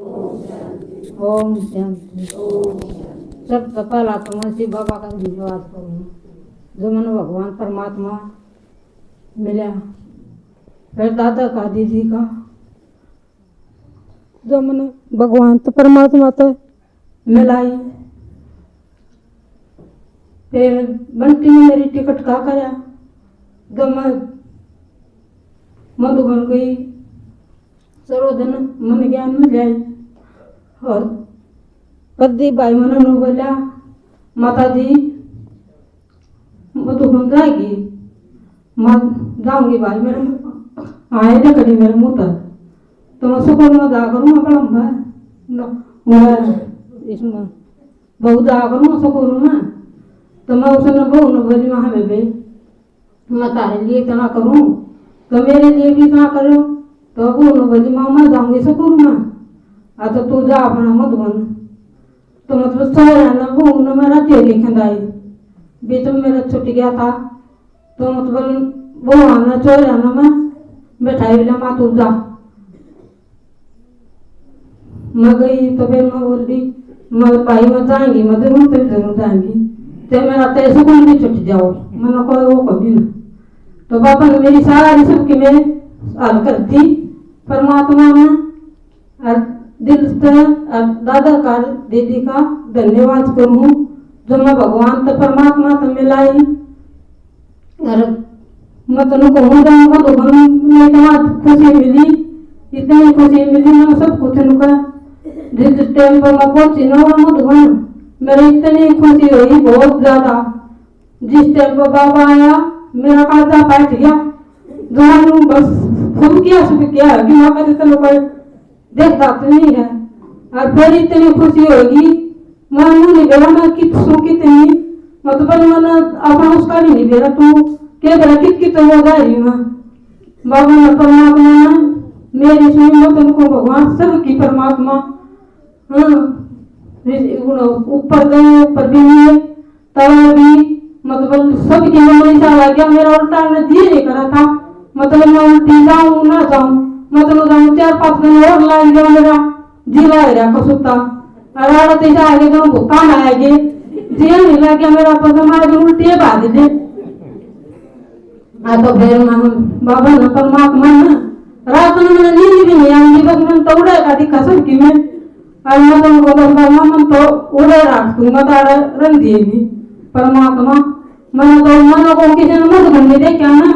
ओम शांति। सबसे पहला तो मैं शिव बाबा का धन्यवाद करूँ जो मैंने भगवान परमात्मा मिला, फिर दादा का दीदी का जो मैंने भगवान तो परमात्मा तो मिलाई, फिर बंटी ने मेरी टिकट का कराया जो मैं मधुबन गई, सर्वधन मन ज्ञान में जाए और पति भाई मन बोला माता जी मधुबन जाएगी, मैं जाऊंगी भाई मेरे आए थे कभी मेरे मुँह तक तो मैं सुबह में जा करूँ इसमें बहुत जा करूँ सुकून में तो मैं उसने बहू ने बोली वहाँ बेबे मैं तारे लिए इतना करूँ तो मेरे लिए भी इतना करो तो बहू ने बोली माँ मैं जाऊँगी सुकून में तो तू जा अपना मधुबन तो मतलब सोया बहू ने मेरा तेरी खंदाई बीच में मेरा छुट गया था तो मतलब वो आना चोर आना मैं बैठाई बोला माँ तू जा, मैं गई तो फिर मैं बोल दी मैं भाई मैं जाएंगी मधुबन तो जरूर जाएंगी तो मेरा तय सुकून भी छुट जाओ मैंने कोई वो कभी ना तो बाबा ने मेरी सारी सबकी मेरे हल कर दी परमात्मा ने और दिल से और दादा का दीदी का धन्यवाद करूँ जो मैं भगवान तो परमात्मा तो मिलाई और मैं तो कहूँ जाऊँगा तो में खुशी मिली, इतनी खुशी मिली मैं सब कुछ उनका जिस टाइम पर मैं पहुंची ना मधुबन मेरी इतनी खुशी हुई बहुत ज्यादा, जिस टाइम पर बाबा आया मेरा काजा बैठ गया जो बस सब किया कि वहाँ का जितना कोई देखता तो नहीं है और फिर इतनी खुशी होगी मैं नहीं बेरा मैं कितनी मतलब मैंने अपना उसका भी नहीं बेरा तू क्या बेरा कित हो जा रही मैं बाबा ने परमात्मा ने मेरी सुनी मत उनको भगवान सबकी परमात्मा ऊपर गए ऊपर भी हुए तब भी मतलब सबकी मन ऐसा लग गया मेरा उल्टा ने दिए नहीं करा था मतलब मैं उल्टी जाऊँ ना जाऊँ मतलब जाऊँ 4-5 दिन और लाइन जाऊँ मेरा जिला रहा कसुता और औरत ऐसा आगे जो भुगतान आएगी जिया नहीं लग गया मेरा पता हमारे उल्टी भाग दे तो फिर बाबा ने परमात्मा ने रात में मैंने नींद भी नहीं आऊंगी बस मैंने तो उड़े का दिखा सबकी में और मैं तुमको बाबा मैं तो उड़े रख दूंगा तारा रंग दिएगी परमात्मा मैंने तो मनो को किसी ने मधुबन में देखा ना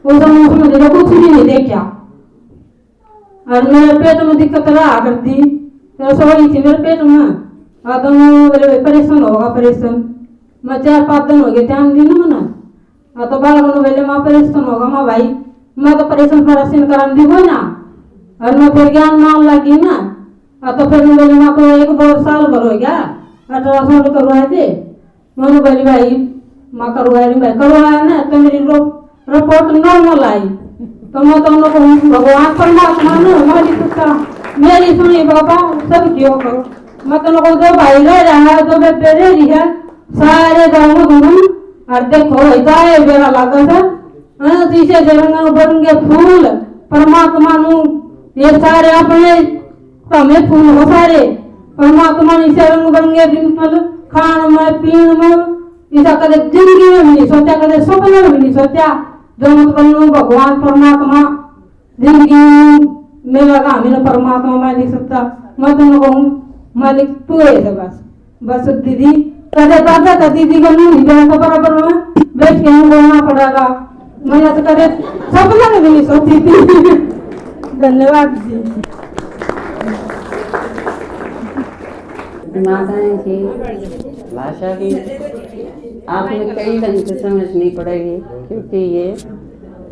वो समय उसमें देखा कुछ भी नहीं देखा और मेरे पेट में दिक्कत रहा करती तो सोई थी मेरे पेट में तो मेरे परेशान होगा परेशान मैं 4-5 दिन हो गए ध्यान दी ना मैंने तो बालक बोले माँ परेशान होगा माँ भाई मैं तो परेशान करा दी हो ना और मैं फिर ज्ञान मान लगी ना तो फिर मैं बोली माँ को 1-2 साल भर हो गया अल्ट्रासाउंड करवाए थे मैंने बोली भाई माँ करवाया ना तो मेरी रिपोर्ट नॉर्मल आई तो मैं तो उनको भगवान परमात्मा ने हमारी मेरी सुनी बाबा सब क्यों करो मैं तो उनको जो भाई रह रहा है जो बेटे रही है सारे गाँव घूमन और देखो जाए बेरा लगा था तीसरे जरंग बरंगे फूल परमात्मा नु ये सारे अपने तमें फूल हो सारे परमात्मा ने इसे रंग बरंगे डिम्पल खान में पीन में इसा कदे जिंदगी में भी नहीं सोचा कदे सपने में भी नहीं सोचा जो मतलब भगवान परमात्मा जिंदगी में लगा मैंने परमात्मा मैं नहीं सकता मैं तुम कहूँ मालिक तू है बस दीदी कदे दादा का दीदी का नहीं बेटा तो बराबर में बैठ के हम बोलना पड़ेगा मैंने तो कदे सपना में भी नहीं सोची थी। धन्यवाद जी। माताएं की भाषा भी आपने कई ढंग से समझनी पड़ेगी क्योंकि ये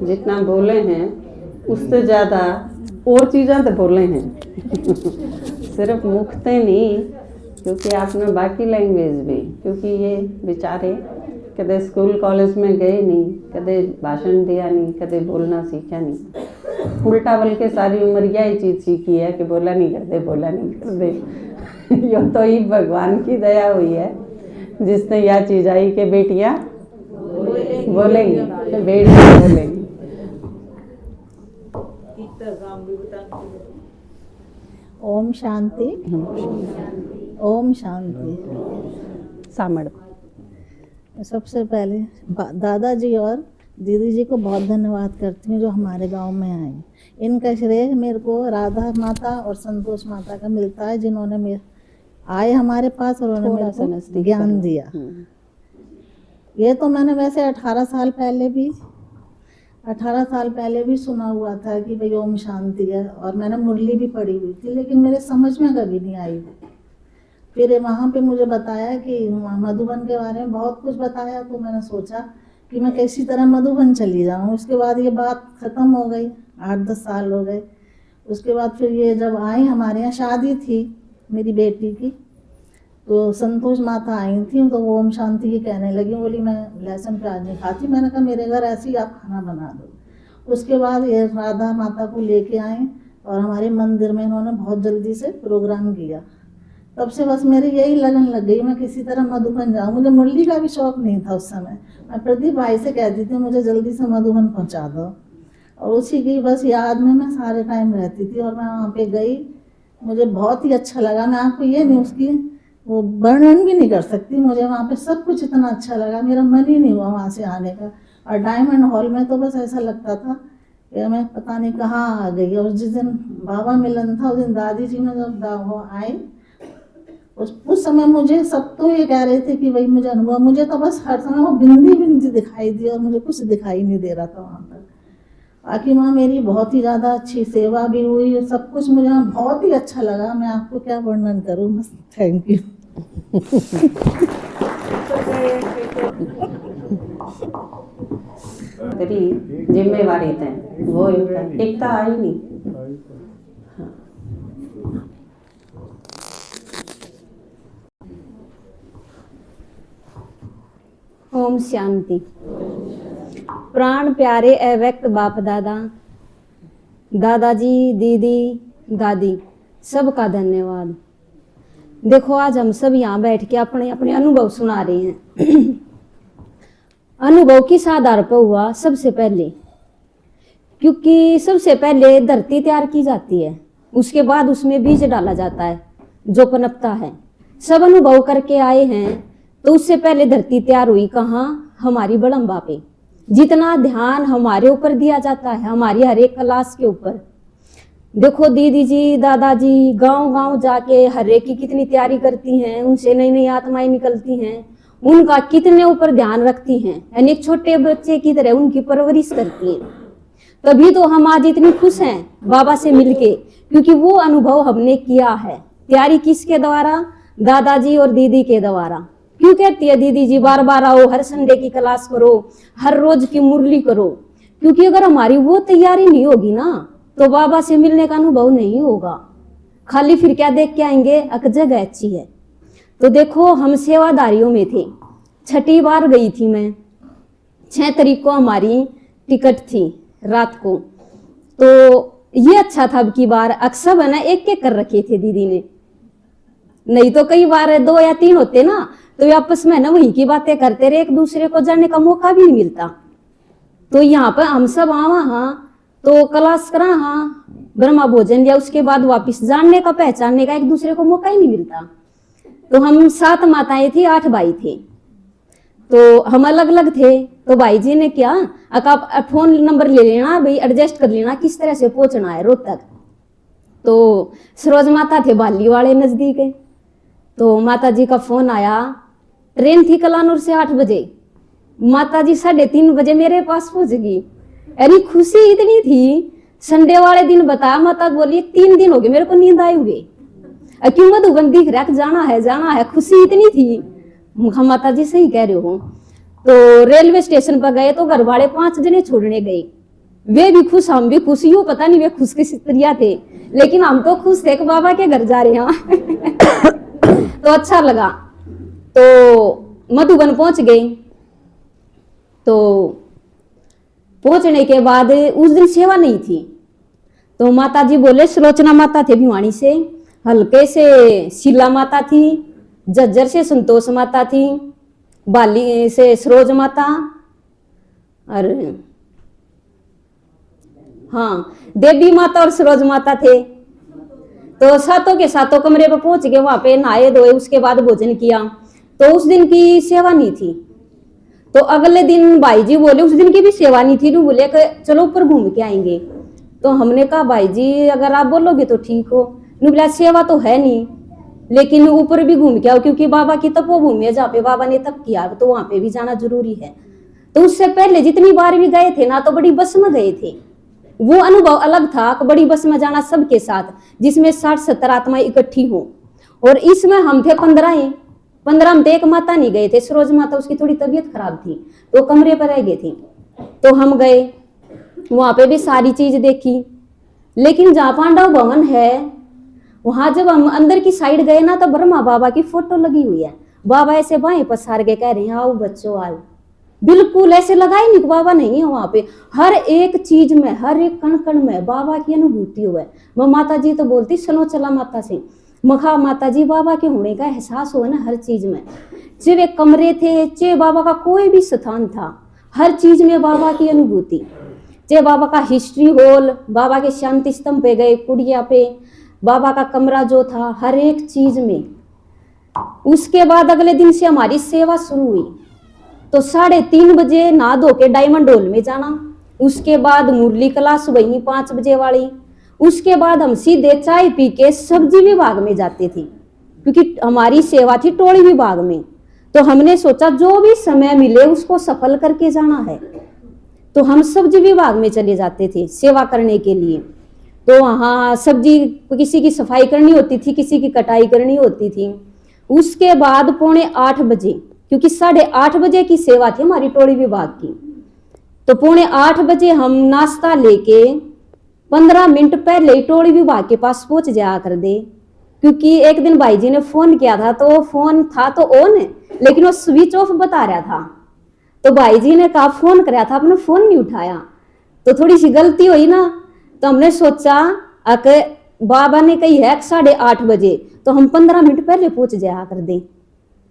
जितना बोले हैं उससे ज़्यादा और चीज़ें तो बोले हैं सिर्फ मुखते नहीं क्योंकि आपने बाकी लैंग्वेज भी क्योंकि ये बेचारे कदे स्कूल कॉलेज में गए नहीं कदे भाषण दिया नहीं कदे बोलना सीखा नहीं उल्टा बल्कि सारी उम्र यही चीज़ सीखी है कि बोला नहीं कर दे यो तो ही भगवान की दया हुई है जिसने यह चीज़ आई कि बेटियाँ बोलेंगी तो बेटियाँ बोलेंगी। ओम शांति। ओम शांति। सामड़। सबसे पहले दादाजी और दीदी जी को बहुत धन्यवाद करती हूँ जो हमारे गांव में आए। इनका श्रेय मेरे को राधा माता और संतोष माता का मिलता है, जिन्होंने मेरे आए हमारे पास और उन्होंने मेरे को ज्ञान दिया। ये तो मैंने वैसे 18 साल पहले भी सुना हुआ था कि भाई ओम शांति है, और मैंने मुरली भी पढ़ी हुई थी, लेकिन मेरे समझ में कभी नहीं आई। फिर वहाँ पे मुझे बताया कि मधुबन के बारे में बहुत कुछ बताया, तो मैंने सोचा कि मैं किसी तरह मधुबन चली जाऊँ। उसके बाद ये बात ख़त्म हो गई, 8-10 साल हो गए। उसके बाद फिर ये जब आई, हमारे यहाँ शादी थी मेरी बेटी की, तो संतोष माता आई थी, तो वो ओम शांति की कहने लगी। बोली मैं लहसुन प्याज नहीं खाती। मैंने कहा मेरे घर ऐसे ही आप खाना बना दो। उसके बाद ये राधा माता को लेके आए और हमारे मंदिर में इन्होंने बहुत जल्दी से प्रोग्राम किया। तब से बस मेरी यही लगन लग गई, मैं किसी तरह मधुबन जाऊँ। मुझे मुरली का भी शौक नहीं था उस समय। मैं प्रदीप भाई से कहती थी मुझे जल्दी से मधुबन पहुँचा दो, और उसी की बस याद में मैं सारे टाइम रहती थी। और मैं वहाँ पे गई, मुझे बहुत ही अच्छा लगा। मैं आपको ये नहीं उसकी वो वर्णन भी नहीं कर सकती। मुझे वहाँ पे सब कुछ इतना अच्छा लगा, मेरा मन ही नहीं हुआ वहाँ से आने का। और डायमंड हॉल में तो बस ऐसा लगता था कि मैं पता नहीं कहाँ आ गई। और जिस दिन बाबा मिलन था, उस दिन दादी जी में जब वो आए, उस समय मुझे सब तो ये कह रहे थे कि भाई मुझे अनुभव, मुझे तो बस हर समय वो बिंदी दिखाई दी और मुझे कुछ दिखाई नहीं दे रहा था वहाँ पर। बाकी वहाँ मेरी बहुत ही ज़्यादा अच्छी सेवा भी हुई और सब कुछ मुझे वहाँ बहुत ही अच्छा लगा। मैं आपको क्या वर्णन करूँ, बस थैंक यू। तेरी जिम्मेवारी है वो एकता आई नहीं। ओम शांति। प्राण प्यारे अव्यक्त बाप दादा, दादाजी, दीदी, दादी, सबका धन्यवाद। देखो आज हम सब यहाँ बैठ के अपने अपने अनुभव सुना रहे हैं। अनुभव किस आधार पर हुआ? सबसे पहले क्योंकि सबसे पहले धरती तैयार की जाती है, उसके बाद उसमें बीज डाला जाता है जो पनपता है। सब अनुभव करके आए हैं, तो उससे पहले धरती तैयार हुई कहाँ? हमारी बड़म्बा पे। जितना ध्यान हमारे ऊपर दिया जाता है, हमारी हर एक क्लास के ऊपर। देखो दीदी जी, दादाजी गांव गांव जाके हर एक की कितनी तैयारी करती हैं, उनसे नई नई आत्माएं निकलती हैं, उनका कितने ऊपर ध्यान रखती हैं, यानी एक छोटे बच्चे की तरह उनकी परवरिश करती हैं। तभी तो हम आज इतनी खुश हैं बाबा से मिलके, क्योंकि वो अनुभव हमने किया है। तैयारी किसके द्वारा? दादाजी और दीदी के द्वारा। क्यों कहती है दीदी जी बार बार आओ, हर संडे की क्लास करो, हर रोज की मुरली करो? क्योंकि अगर हमारी वो तैयारी नहीं होगी ना, तो बाबा से मिलने का अनुभव नहीं होगा। खाली फिर क्या देख के आएंगे? एक जगह अच्छी है। तो देखो हम सेवादारियों में थे, 6ठी बार गई थी मैं। 6 तारीख को हमारी टिकट थी रात को। तो ये अच्छा था अब की बार अक्सर है ना, एक कर रखे थे दीदी ने, नहीं तो कई बार 2 या 3 होते ना, तो आपस में ना वहीं की बातें करते रहे, एक दूसरे को जानने का मौका भी नहीं मिलता। तो यहाँ पर हम सब वहाँ तो क्लास करा, हाँ ब्रह्मा भोजन लिया, उसके बाद वापिस जानने का, पहचानने का एक दूसरे को मौका ही नहीं मिलता। तो हम 7 माताएं थी, 8 भाई थे, तो हम अलग अलग थे। तो भाई जी ने क्या, आप फोन नंबर ले लेना भाई, एडजस्ट कर लेना किस तरह से पहुंचना है रोहतक। तो सरोज माता थे बाली वाले नजदीक है, तो माता जी का फोन आया। ट्रेन थी कलानूर से 8 बजे, माता जी 3:30 बजे मेरे पास पहुंच गई। यानी खुशी इतनी थी। संडे वाले दिन बताया, माता बोली 3 दिन हो गए मेरे को नींद आए हुए, क्यों मधुबन दिख रहा है, जाना है। खुशी इतनी थी। हम माता जी सही कह रहे हो। तो रेलवे स्टेशन पर गए तो घर वाले 5 जने छोड़ने गए, वे भी खुश, हम भी खुश। यूं पता नहीं वे खुश किस तरिया थे, लेकिन हम तो खुश थे कि बाबा के घर जा रहे हैं। तो अच्छा लगा। तो मधुबन पहुंच गए। तो पहुंचने के बाद उस दिन सेवा नहीं थी, तो माता जी बोले, सुलोचना माता थे भिवानी से, हल्के से शीला माता थी, जज्जर से संतोष माता थी, बाली से सरोज माता, और हाँ देवी माता और सरोज माता थे। तो सातों के सातों कमरे पर पहुंच गए, वहां पे नहाए धोए, उसके बाद भोजन किया। तो उस दिन की सेवा नहीं थी। तो अगले दिन भाई जी बोले उस दिन की भी सेवा नहीं थी, तो बोले कि चलो ऊपर घूम के आएंगे। तो हमने कहा भाई जी अगर आप बोलोगे तो ठीक हो। बोला सेवा तो है नहीं, लेकिन ऊपर भी घूम के आओ, क्योंकि बाबा की तपोभूमि है, जहाँ पे बाबा ने तप किया तो वहां पे भी जाना जरूरी है। तो उससे पहले जितनी बार भी गए थे ना, तो बड़ी बस में गए थे। वो अनुभव अलग था कि बड़ी बस में जाना सबके साथ, जिसमें 60-70 आत्माएं इकट्ठी हो। और इसमें हम थे 15 में। एक माता नहीं गए थे, सरोज माता, उसकी थोड़ी तबीयत खराब थी तो कमरे पर रह गए थे। तो हम गए, वहां पे भी सारी चीज देखी। लेकिन जहाँ पांडव भवन है वहां जब हम अंदर की साइड गए ना, तो ब्रह्मा बाबा की फोटो लगी हुई है। बाबा ऐसे बाएं पसार के कह रहे हैं आओ बच्चों आओ। बिल्कुल ऐसे लगा ही नहीं, बाबा नहीं है वहां पे। हर एक चीज में, हर एक कण कण में बाबा की अनुभूति हुआ है। वो माता जी तो बोलती सनो चला माता से, मखा माता जी बाबा के होने का एहसास हो ना हर चीज में। चाहे वे कमरे थे, चाहे बाबा का कोई भी स्थान था, हर चीज में बाबा की अनुभूति। चाहे बाबा का हिस्ट्री हॉल, बाबा के शांति स्तंभ पे गए, कुड़िया पे बाबा का कमरा जो था, हर एक चीज में। उसके बाद अगले दिन से हमारी सेवा शुरू हुई। तो 3:30 बजे नहा धो के डायमंड हॉल में जाना। उसके बाद मुरली क्लास वही 5 बजे वाली। उसके बाद हम सीधे चाय पी के सब्जी विभाग में जाते थे, क्योंकि हमारी सेवा थी टोली विभाग में। तो हमने सोचा जो भी समय मिले उसको सफल करके जाना है, तो हम सब्जी विभाग में चले जाते थे सेवा करने के लिए। तो वहाँ सब्जी किसी की सफाई करनी होती थी, किसी की कटाई करनी होती थी। उसके बाद 7:45 बजे, क्योंकि 8:30 बजे की सेवा थी हमारी टोली विभाग की, तो 7:45 बजे हम नाश्ता लेके 15 मिनट पहले ही टोली विभाग के पास पहुंच जाया कर दे। क्योंकि एक दिन भाई जी ने फोन किया था, तो फोन था तो ऑन, लेकिन वो स्विच ऑफ बता रहा था। तो भाई जी ने कहा फोन कराया था, अपना फोन नहीं उठाया। तो थोड़ी सी गलती हुई ना, तो हमने सोचा कि बाबा ने कही है 8:30 बजे, तो हम 15 मिनट पहले पहुंच जाया कर दे।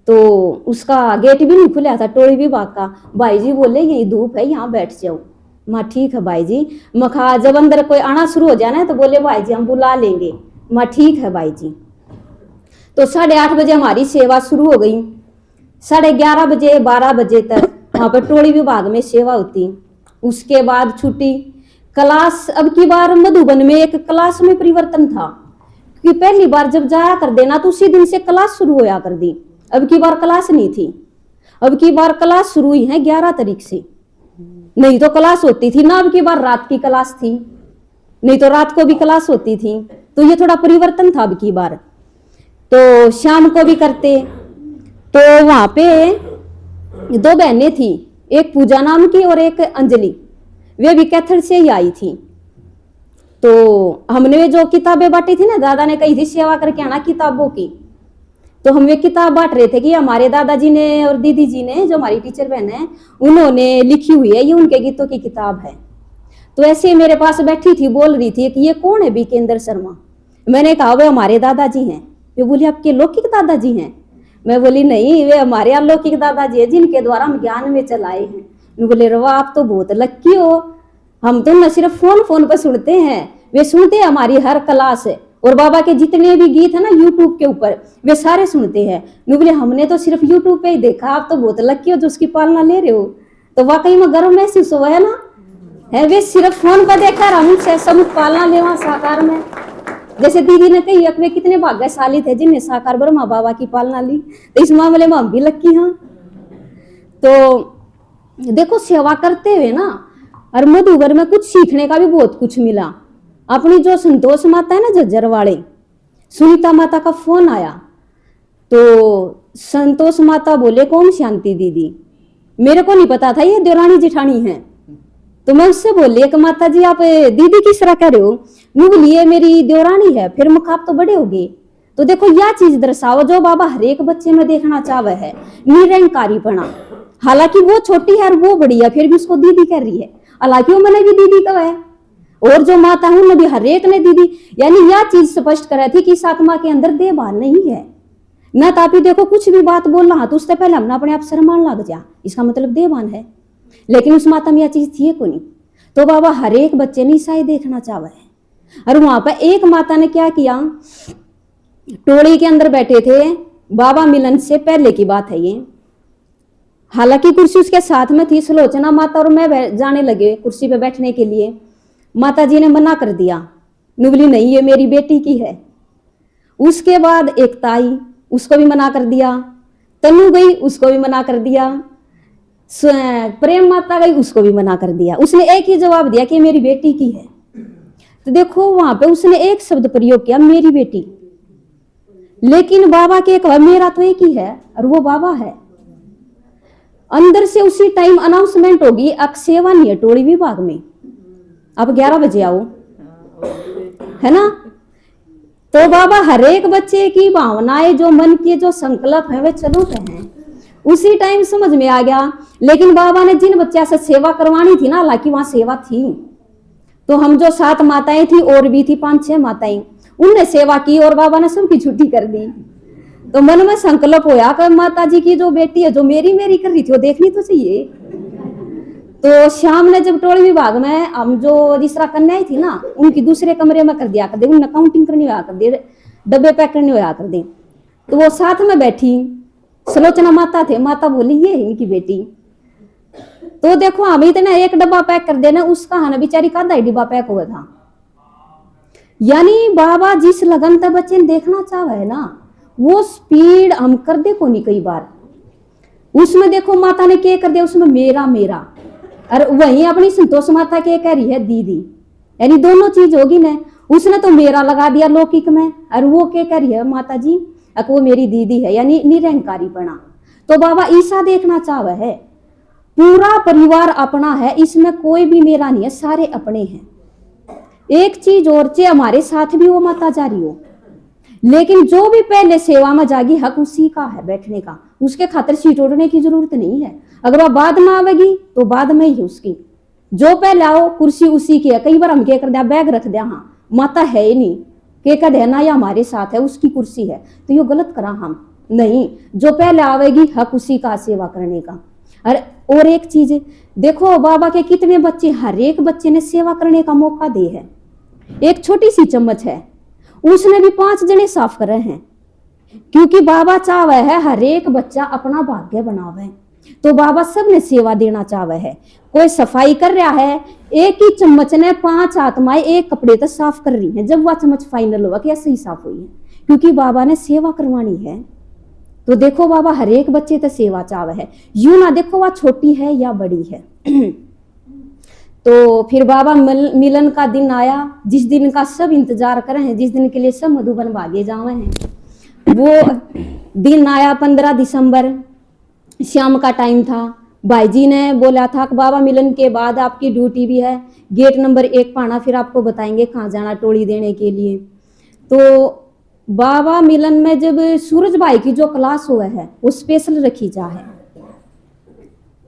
तो उसका गेट भी नहीं खुला था टोली विभाग का। भाई जी बोले यही धूप है, यहाँ बैठ जाओ। माँ ठीक है भाई जी। मखा जब अंदर कोई आना शुरू हो जाना है तो बोले भाई जी हम बुला लेंगे। माँ ठीक है भाई जी। तो 8:30 बजे हमारी सेवा शुरू हो गई। 11:30 बजे 12 बजे तक वहाँ पर टोली विभाग में सेवा होती। उसके बाद छुट्टी क्लास। अब की बार मधुबन में एक क्लास में परिवर्तन था, क्योंकि पहली बार जब जाया कर देना तो उसी दिन से क्लास शुरू होया कर दी। अब की बार क्लास नहीं थी, अब की बार क्लास शुरू हुई है 11 तारीख से। नहीं तो क्लास होती थी ना, अब की बार रात की क्लास थी, नहीं तो रात को भी क्लास होती थी। तो ये थोड़ा परिवर्तन था अब की बार। तो शाम को भी करते। तो वहां पे 2 बहनें थी, एक पूजा नाम की और एक अंजलि, वे भी कैथल से ही आई थी। तो हमने जो किताबें बांटी थी ना, दादा ने कही थी सेवा करके आना किताबों की। तो हम वे किताब बांट रहे थे कि हमारे दादाजी ने और दीदी जी ने, जो हमारी टीचर बहन है, उन्होंने लिखी हुई है, ये उनके गीतों की किताब है। तो ऐसे मेरे पास बैठी थी, बोल रही थी कि ये कौन है बीकेंद्र शर्मा। मैंने कहा वे हमारे दादाजी हैं। वे बोली आपके लौकिक दादाजी हैं। मैं बोली नहीं, वे हमारे अलौकिक दादाजी है, जिनके द्वारा हम ज्ञान में चलाए हैं। बोले रवा आप तो बहुत लक्की हो, हम तो न सिर्फ फोन पर सुनते हैं, वे सुनते हैं हमारी हर क्लास है, और बाबा के जितने भी गीत है ना यूट्यूब के ऊपर, वे सारे सुनते हैं। बोले हमने तो सिर्फ यूट्यूब पे ही देखा, आप तो बहुत लक्की हो जो उसकी पालना ले रहे हो। तो वाकई में गर्व महसूस हुआ है ना, है वे सिर्फ फोन पर देखा, हम सब पालना ले वहां साकार में। जैसे दीदी ने कही वे कितने भाग्यशाली थे जिन्हें साकार ब्रह्मा बाबा की पालना ली। तो इस मामले में हम भी लक्की हैं। तो देखो सेवा करते हुए ना, और मधुबर में कुछ सीखने का भी बहुत कुछ मिला। अपनी जो संतोष माता है ना झज्जर वाले, सुनीता माता का फोन आया। तो संतोष माता बोले कौन शांति दीदी, मेरे को नहीं पता था ये देवरानी जेठानी है। तो मैं उससे बोली कि माता जी आप दीदी किस तरह कह रहे हो। मैं बोली ये मेरी देवरानी है। फिर मुख आप तो बड़े हो गए। तो देखो यह चीज दर्शाओ जो बाबा हर एक बच्चे में देखना चाहे है, निरंकारीपना। हालांकि वो छोटी है और वो बड़ी है, फिर भी उसको दीदी कह रही है, हालांकि वो मैंने भी दीदी कहा है। और जो माता है उन्होंने भी हर एक ने दीदी, यानी यह चीज स्पष्ट करा थी कि इस आत्मा के अंदर देहभान नहीं है। न तापी देखो कुछ भी बात बोलना है तो उससे पहले हमने अपने आप शर्मान लग जा, इसका मतलब देहभान है। लेकिन उस माता में यह चीज थी को नहीं। तो बाबा हर एक बच्चे ने ईसाई देखना चाहे है, और वहां पर एक माता ने क्या किया, टोली के अंदर बैठे थे, बाबा मिलन से पहले की बात है ये, हालांकि कुर्सी उसके साथ में थी, सुलोचना माता और मैं जाने लगे कुर्सी पे बैठने के लिए। माता जी ने मना कर दिया, नुबली नहीं ये मेरी बेटी की है। उसके बाद एक ताई, उसको भी मना कर दिया, तनु गई, उसको भी मना कर दिया, प्रेम माता गई, उसको भी मना कर दिया। उसने एक ही जवाब दिया कि मेरी बेटी की है। तो देखो वहां पे उसने एक शब्द प्रयोग किया, मेरी बेटी। लेकिन बाबा के कहा मेरा तो एक ही है और वो बाबा है। अंदर से उसी टाइम अनाउंसमेंट होगी, अब सेवा नहीं है टोली विभाग में, अब 11 बजे आओ, है ना। तो बाबा हर एक बच्चे की भावनाएं, जो मन के जो संकल्प है वे चलते हैं। उसी टाइम समझ में आ गया। लेकिन बाबा ने जिन बच्चा से सेवा करवानी थी ना, हालांकि वहां सेवा थी, तो हम जो 7 माताएं थी और भी थी 5-6 माताएं, उनने सेवा की और बाबा ने सबकी छुट्टी कर दी। तो मन में संकल्प होया कि माता जी की जो बेटी है, जो मेरी कर रही थी, वो देखनी तो चाहिए। तो शाम ने जब टोली विभाग में हम जो जिस तरह कन्याएं थी ना, उनकी दूसरे कमरे में कर दिया कर दे, उन काउंटिंग करनी होया कर दे, डब्बे पैक करने होया कर दे। तो वो साथ में बैठी, सुलोचना माता थे, माता बोली ये है इनकी बेटी। तो देखो हम इतना एक डब्बा पैक कर देना, उसका है ना बेचारी का आधा डिब्बा पैक हुआ था। यानी बाबा जिस लगन तक बच्चे ने देखना चाहे है ना, वो स्पीड हम कर दे को नहीं। कई बार उसमें देखो माता ने क्या कर दिया, उसमें मेरा मेरा, और वहीं अपनी संतोष माता के कह रही है दीदी, यानी दोनों चीज होगी ना। उसने तो मेरा लगा दिया लौकिक में, और वो क्या कह रही है माता जी वो मेरी दीदी है, यानी निरंकारी बना। तो बाबा ईसा देखना चाहे है, पूरा परिवार अपना है, इसमें कोई भी मेरा नहीं है, सारे अपने हैं। एक चीज और चे हमारे साथ भी वो माता जा रही हो, लेकिन जो भी पहले सेवा में जागी हक उसी का है बैठने का, उसके खातिर सीट उड़ने की जरूरत नहीं है। अगर वह बाद में आवेगी तो बाद में ही उसकी, जो पहले आओ कुर्सी उसी की है। कई बार हम क्या कर दिया, बैग रख दिया, हाँ माता है ही नहीं, के कह देना या हमारे साथ है, उसकी कुर्सी है, तो ये गलत करा हम नहीं। जो पहले आवेगी हक उसी का सेवा करने का। अरे और एक चीज देखो, बाबा के कितने बच्चे, हर एक बच्चे ने सेवा करने का मौका दे है। एक छोटी सी चम्मच है, उसने भी 5 जने साफ करे हैं, क्योंकि बाबा चाहे है हर एक बच्चा अपना भाग्य बनावे। तो बाबा सबने सेवा देना चाहे है। कोई सफाई कर रहा है, एक ही चम्मच ने 5 आत्माएं एक कपड़े तक साफ कर रही हैं, जब वह चम्मच फाइनल हुआ कि ऐसे ही साफ हुई है, क्योंकि बाबा ने सेवा करवानी है। तो देखो बाबा हर एक बच्चे तक सेवा चाहे है, यूं ना देखो वह छोटी है या बड़ी है। तो फिर बाबा मिलन का दिन आया, जिस दिन का सब इंतजार कर रहे हैं, जिस दिन के लिए सब मधुबन भागे जावे हैं। वो दिन आया 15 दिसंबर, शाम का टाइम था। भाई जी ने बोला था कि बाबा मिलन के बाद आपकी ड्यूटी भी है, गेट नंबर 1 पाना, फिर आपको बताएंगे कहाँ जाना टोली देने के लिए। तो बाबा मिलन में जब सूरज भाई की जो क्लास हुआ है वो स्पेशल रखी जा है।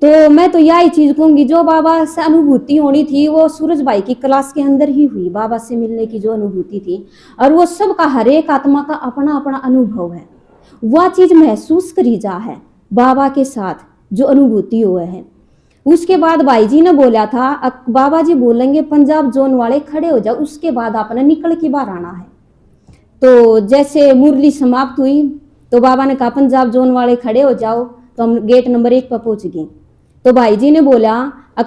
तो मैं तो यही चीज कहूंगी, जो बाबा से अनुभूति होनी थी वो सूरज भाई की क्लास के अंदर ही हुई। बाबा से मिलने की जो अनुभूति थी, और वो सबका हर एक आत्मा का अपना अपना अनुभव है, वह चीज महसूस करी जा है बाबा के साथ जो अनुभूति हुआ है। उसके बाद भाई जी ने बोला था, बाबा जी बोलेंगे पंजाब जोन वाले खड़े हो जाओ, उसके बाद आपने निकल के बाहर आना है। तो जैसे मुरली समाप्त हुई तो बाबा ने कहा पंजाब जोन वाले खड़े हो जाओ, तो हम गेट नंबर 1 पर पहुंच गए। तो भाई जी ने बोला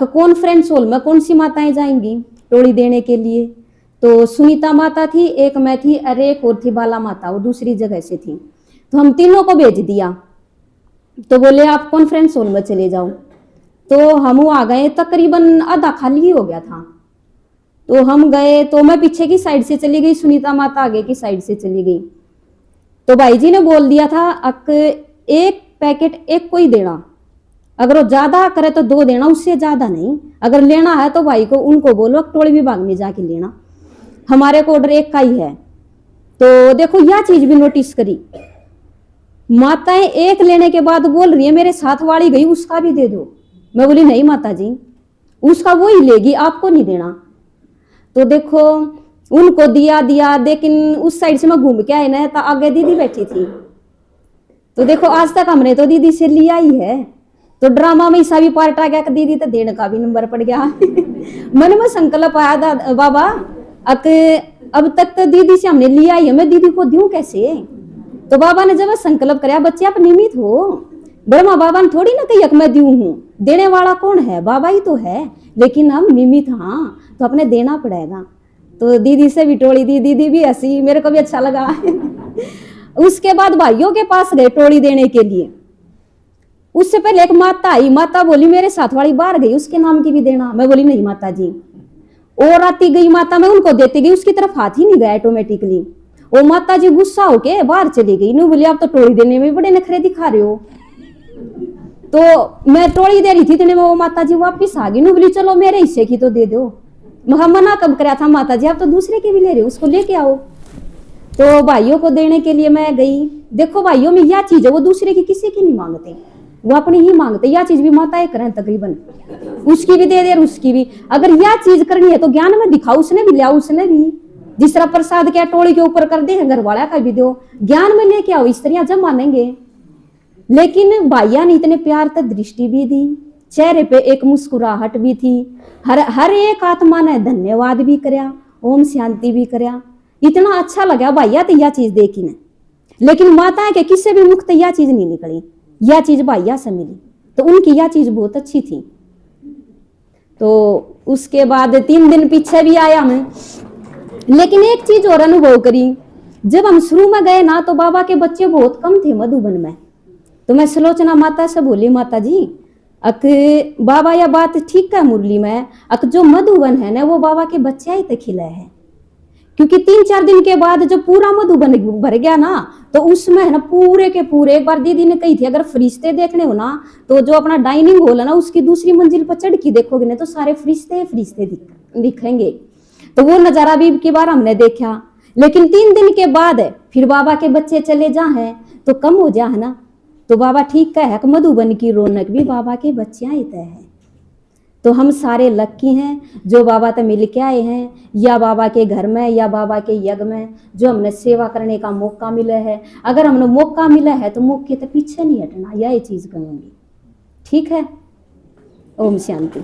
कॉन्फ्रेंस हॉल में कौन सी माताएं जाएंगी टोली देने के लिए। तो सुनीता माता थी, एक मैं थी, और एक और थी बाला माता, वो दूसरी जगह से थी। तो हम तीनों को भेज दिया। तो बोले आप कॉन्फ्रेंस हॉल में चले जाओ। तो हम आ गए, तकरीबन आधा खाली ही हो गया था। तो हम गए, तो मैं पीछे की साइड से चली गई, सुनीता माता आगे की साइड से चली गई। तो भाई जी ने बोल दिया था एक पैकेट एक को ही देना, अगर वो ज्यादा करे तो 2 देना, उससे ज्यादा नहीं। अगर लेना है तो भाई को उनको बोलो टोली विभाग में जाके लेना, हमारे को ऑर्डर 1 का ही है। तो देखो यह चीज भी नोटिस करी, माताएं 1 लेने के बाद बोल रही है मेरे साथ वाली गई उसका भी दे दो। मैं बोली नहीं माता जी, उसका वो ही लेगी, आपको नहीं देना। तो देखो उनको दिया, लेकिन उस साइड से मैं घूम के आई ना, तो आगे दीदी बैठी थी। तो देखो आज तक हमने तो दीदी से लिया ही है, तो ड्रामा में ईसा भी पार्ट आ गया कि दीदी तो देने का भी नंबर पड़ गया। मन में संकल्प आया बाबा अब तक तो दीदी से हमने लिया ही है, मैं दीदी को दूं कैसे? तो बाबा ने जब संकल्प कराया, बच्चे आप निमित हो, ब्रह्मा बाबा ने थोड़ी ना कही मैं दूं हूं, देने वाला कौन है? बाबा ही तो है, लेकिन हम निमित, हाँ तो अपने देना पड़ेगा। तो दीदी से भी टोली दी, दीदी भी हंसी, मेरे को भी अच्छा लगा। उसके बाद भाइयों के पास गए टोली देने के लिए। उससे पहले एक माता आई, माता बोली मेरे साथ वाली बाहर गई, उसके नाम की भी देना। मैं बोली नहीं माता जी। और आती गई माता, मैं उनको देती गई, उसकी तरफ हाथ ही नहीं गया ऑटोमेटिकली। वो माता जी गुस्सा होके बाहर चली गई। नु बोली आप तो टोली देने में बड़े नखरे दिखा रहे हो। तो मैं टोली दे रही थी, इतने में वो माता जी वापिस आ गई। नु बोली चलो मेरे हिस्से की तो दे दो। मैं मना कब कराया था माता जी, आप तो दूसरे के भी ले रहे हो, उसको लेके आओ। तो भाइयों को देने के लिए मैं गई। देखो भाइयों में यह चीज है, वो दूसरे की किसी की नहीं मांगते, वो अपनी ही मांगते। यह चीज भी माताएं करें तकरीबन, उसकी भी दे दे और उसकी भी। अगर यह चीज करनी है तो ज्ञान में दिखाओ, उसने भी लिया, उसने भी जिस तरह प्रसाद क्या टोली के ऊपर कर दे, घर वाला का भी दो, ज्ञान में लेके आओ, स्त्रियां जब मानेंगे। लेकिन भाइया ने इतने प्यार तक दृष्टि भी दी, चेहरे पे एक मुस्कुराहट भी थी, हर एक आत्मा ने धन्यवाद भी करया, ओम शांति भी करया। इतना अच्छा लगा भैया तो यह चीज देखी ने। लेकिन माता के किसी भी मुख यह चीज नहीं निकली, यह चीज भैया से मिली, तो उनकी यह चीज बहुत अच्छी थी। तो उसके बाद 3 दिन पीछे भी आया मैं। लेकिन एक चीज और अनुभव करी, जब हम शुरू में गए ना तो बाबा के बच्चे बहुत कम थे मधुबन में। तो मैं सुलोचना माता से बोली माता जी अक बाबा यह बात ठीक है मुरली में, अक जो मधुबन है ना वो बाबा के बच्चे ही तक खिलाए हैं। क्योंकि 3-4 दिन के बाद जब पूरा मधुबन भर गया ना तो उसमें है ना पूरे के पूरे, एक बार दीदी ने कही थी अगर फरिश्ते देखने हो ना तो जो अपना डाइनिंग हॉल है ना उसकी दूसरी मंजिल पर चढ़ के देखोगे ना तो सारे फरिश्ते दिखेंगे। तो वो नजारा भी की बार हमने देखा। लेकिन 3 दिन के बाद फिर बाबा के बच्चे चले जा है तो कम हो जा है ना, तो बाबा ठीक कहे कि मधुबन की रौनक भी बाबा के बच्चे ही तय है। तो हम सारे लक्की हैं जो बाबा तक मिल के आए हैं, या बाबा के घर में या बाबा के यज्ञ में जो हमने सेवा करने का मौका मिला है। अगर हमने मौका मिला है तो मौके तो पीछे नहीं हटना, यह चीज करूंगी। ठीक है, ओम शांति।